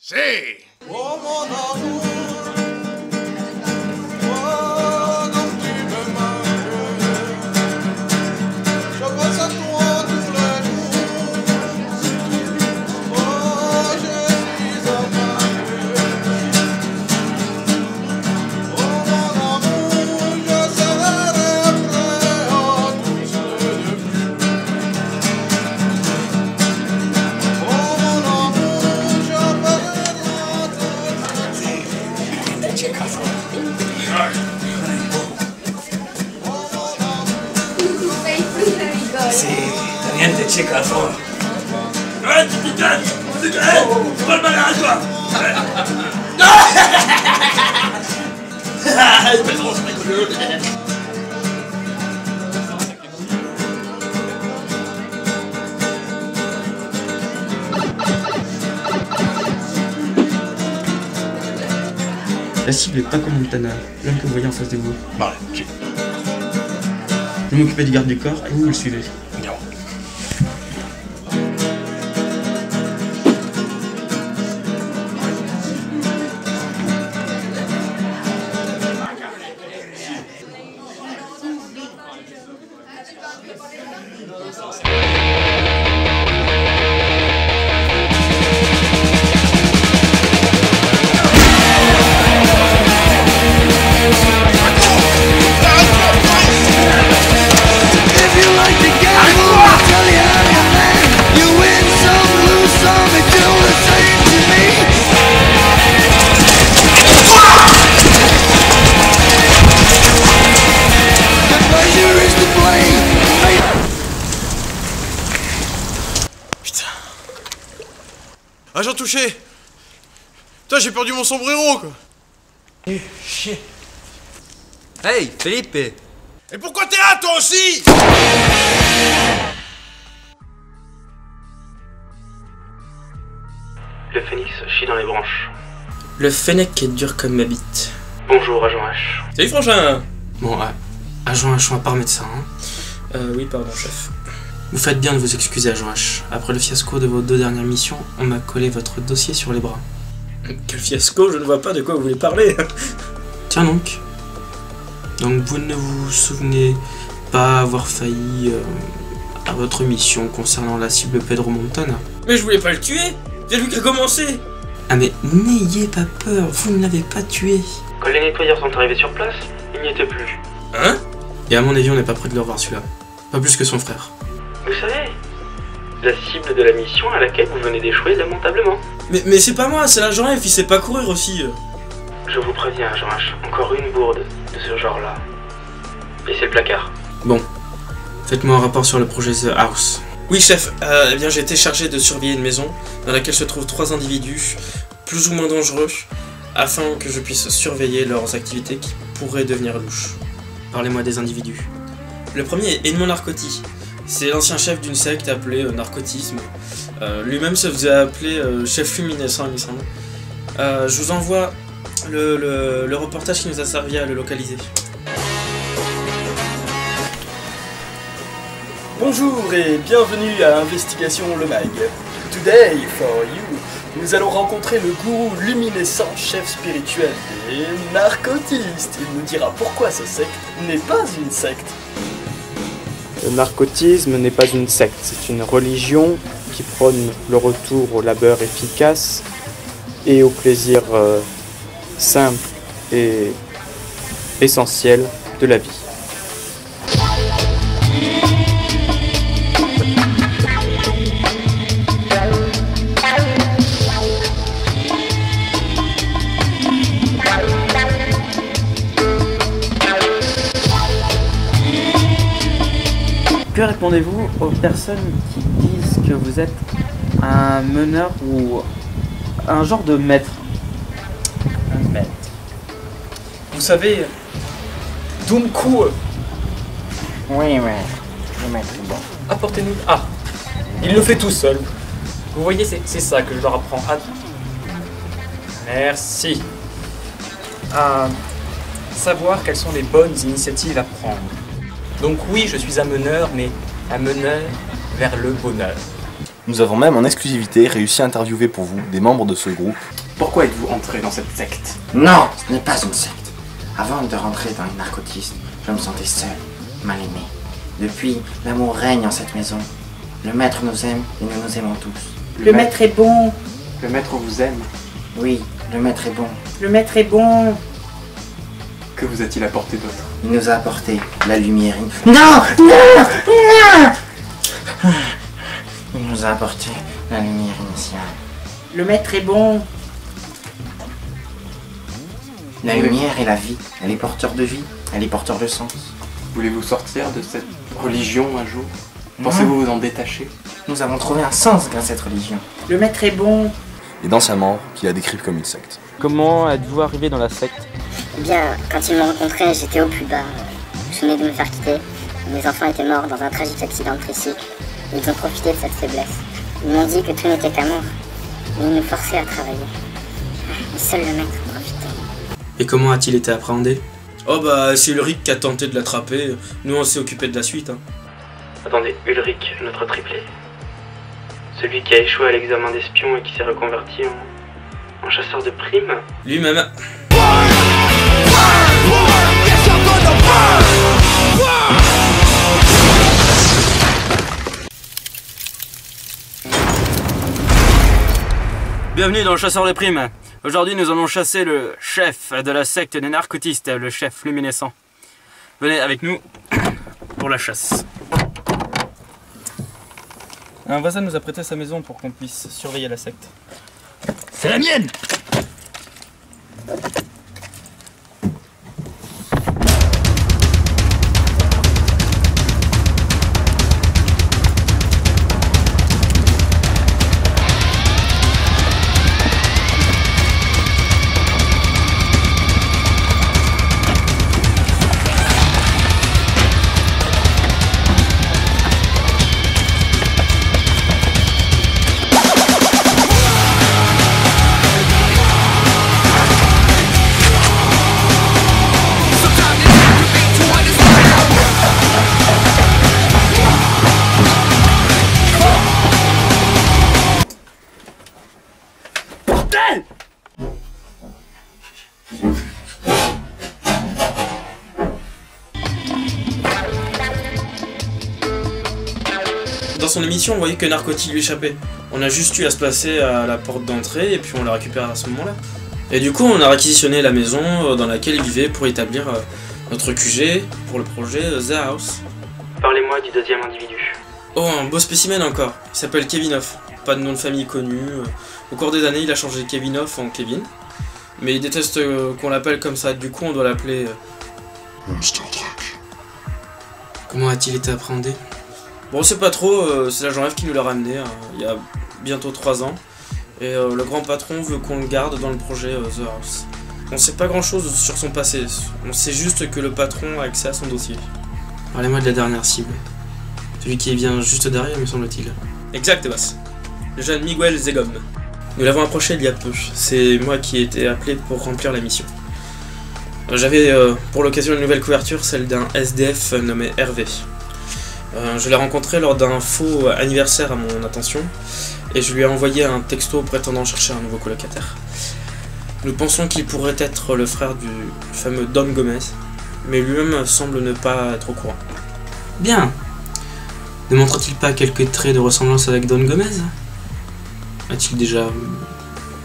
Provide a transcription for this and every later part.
Si. Oh mon amour, oh comme tu me manques, je pense à toi tous les jours, oh je suis aveugle. Oh mon amour, je serai prêt à tout ce début. Oh mon amour, je ferai Sì, niente c'è caso. Ti cazzo! Colma l'acqua! La cible est pas comme Montana, l'homme que vous voyez en face de vous. Vale, sì. Je vais m'occuper du garde du corps et vous le suivez. Andiamo. Agent touché! Putain, j'ai perdu mon sombrero, quoi! Chien. Hey, Felipe! Et pourquoi t'es là, toi aussi? Le phénix chie dans les branches. Le fennec est dur comme ma bite. Bonjour, agent H. Salut Frangin. Bon, agent H, on va pas remettre ça, hein. Oui, pardon, chef. Vous faites bien de vous excuser, agent H. Après le fiasco de vos 2 dernières missions, on m'a collé votre dossier sur les bras. Quel fiasco, je ne vois pas de quoi vous voulez parler. Tiens donc. Donc vous ne vous souvenez pas avoir failli à votre mission concernant la cible Pedro Montana? Mais je voulais pas le tuer. C'est lui qui a commencé. Ah mais n'ayez pas peur, vous ne l'avez pas tué. Quand les nettoyeurs sont arrivés sur place, il n'y était plus. Hein? Et à mon avis, on n'est pas près de le revoir celui-là. Pas plus que son frère. Vous savez, la cible de la mission à laquelle vous venez d'échouer lamentablement. Mais c'est pas moi, c'est l'agent F, il sait pas courir aussi. Je vous préviens, agent H, encore une bourde de ce genre-là. Laissez le placard. Bon, faites-moi un rapport sur le projet The House. Oui chef, eh bien j'ai été chargé de surveiller une maison dans laquelle se trouvent 3 individus plus ou moins dangereux afin que je puisse surveiller leurs activités qui pourraient devenir louches. Parlez-moi des individus. Le premier est Edmond Narcotti. C'est l'ancien chef d'une secte appelée Narcotisme. Lui-même se faisait appeler chef luminescent, il me semble. Je vous envoie le reportage qui nous a servi à le localiser. Bonjour et bienvenue à Investigation Le Mag. Today, for you, nous allons rencontrer le gourou luminescent, chef spirituel des narcotistes. Il nous dira pourquoi sa secte n'est pas une secte. Le narcotisme n'est pas une secte, c'est une religion qui prône le retour au labeur efficace et au plaisir simple et essentiel de la vie. Que répondez-vous aux personnes qui disent que vous êtes un meneur ou un genre de maître? Un maître. Vous savez, Doomku. Oui, le maître, bon. Apportez-nous. Ah, il le fait tout seul. Vous voyez, c'est ça que je leur apprends. Merci. À savoir quelles sont les bonnes initiatives à prendre. Donc oui, je suis un meneur, mais un meneur vers le bonheur. Nous avons même en exclusivité réussi à interviewer pour vous des membres de ce groupe Pourquoi êtes-vous entré dans cette secte? Non, ce n'est pas une secte. Avant de rentrer dans les narcotistes, je me sentais seul, mal aimé. Depuis, l'amour règne en cette maison. Le maître nous aime et nous nous aimons tous. Le maître est bon. Le maître vous aime. Oui, le maître est bon. Le maître est bon. Que vous a-t-il apporté d'autre? Il nous a apporté la lumière. Non, non, non. Il nous a apporté la lumière initiale. Le maître est bon. La lumière est la vie. Elle est porteur de vie. Elle est porteur de sens. Voulez-vous sortir de cette religion un jour? Pensez-vous vous en détacher? Nous avons trouvé un sens grâce à cette religion. Le maître est bon. Et dans sa mort, qui la décrit comme une secte. Comment êtes-vous arrivé dans la secte? Eh bien, quand ils m'ont rencontré, j'étais au plus bas. Je venais de me faire quitter. Mes enfants étaient morts dans un tragique accident de tricycle. Ils ont profité de cette faiblesse. Ils m'ont dit que tout n'était qu'amour. Mais ils nous forçaient à travailler. Mais seul le maître profitait. Et comment a-t-il été appréhendé? Oh bah c'est Ulrich qui a tenté de l'attraper, nous on s'est occupé de la suite. Hein. Attendez, Ulrich, notre triplé. Celui qui a échoué à l'examen d'espion et qui s'est reconverti en chasseur de primes. Lui-même. Bienvenue dans le chasseur des primes. Aujourd'hui, nous allons chasser le chef de la secte des narcotistes, le chef luminescent. Venez avec nous pour la chasse. Un voisin nous a prêté sa maison pour qu'on puisse surveiller la secte. C'est la mienne! Dans son émission, on voyait que Narcotis lui échappait. On a juste eu à se placer à la porte d'entrée et puis on l'a récupéré à ce moment-là. Et du coup, on a réquisitionné la maison dans laquelle il vivait pour établir notre QG pour le projet The House. Parlez-moi du deuxième individu. Oh, un beau spécimen encore. Il s'appelle Kevinov. Pas de nom de famille connu. Au cours des années, il a changé Kevinov en Kevin. Mais il déteste qu'on l'appelle comme ça. Du coup, on doit l'appeler Monster Truck. Comment a-t-il été appréhendé? Bon, c'est pas trop, c'est l'agent F qui nous l'a ramené il y a bientôt 3 ans. Et le grand patron veut qu'on le garde dans le projet The House. On sait pas grand chose sur son passé, on sait juste que le patron a accès à son dossier. Parlez-moi de la dernière cible. Celui qui est bien juste derrière, me semble-t-il. Exact, Bass. Le jeune Miguel Zegom. Nous l'avons approché il y a peu. C'est moi qui ai été appelé pour remplir la mission. J'avais pour l'occasion une nouvelle couverture, celle d'un SDF nommé Hervé. Je l'ai rencontré lors d'un faux anniversaire à mon attention et je lui ai envoyé un texto prétendant chercher un nouveau colocataire. Nous pensons qu'il pourrait être le frère du fameux Don Gomez, mais lui-même semble ne pas être au courant. Bien. Ne montre-t-il pas quelques traits de ressemblance avec Don Gomez? A-t-il déjà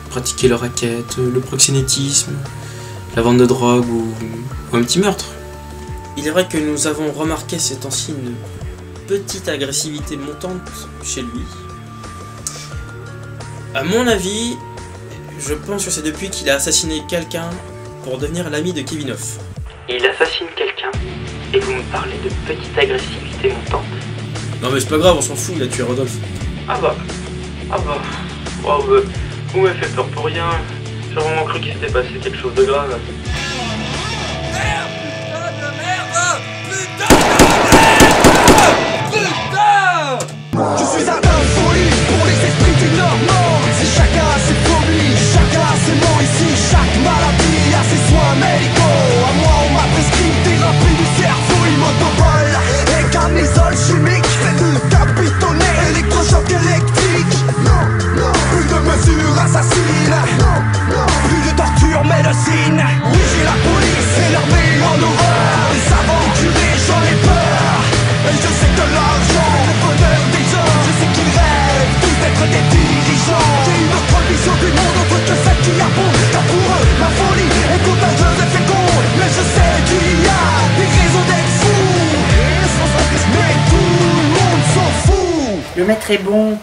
pratiqué le racket, le proxénétisme, la vente de drogue ou un petit meurtre? Il est vrai que nous avons remarqué ces temps-ci une petite agressivité montante chez lui. À mon avis, je pense que c'est depuis qu'il a assassiné quelqu'un pour devenir l'ami de Kevinov. Il assassine quelqu'un et vous me parlez de petite agressivité montante. Non mais c'est pas grave, on s'en fout, il a tué Rodolphe. Oh, vous m'avez fait peur pour rien. J'ai vraiment cru qu'il s'était passé quelque chose de grave. Je suis un homme folie pour les esprits du Nord-Nord. Si chacun a ses fobies, chacun a ses mots ici. Chaque maladie a ses soins médicaux. À moi on m'a prescrit thérapie du cerveau. Immotobol et camisole chimique. C'est de capitonner, électrochoc électrique. Non, non, une mesure assassine. Non, très bon.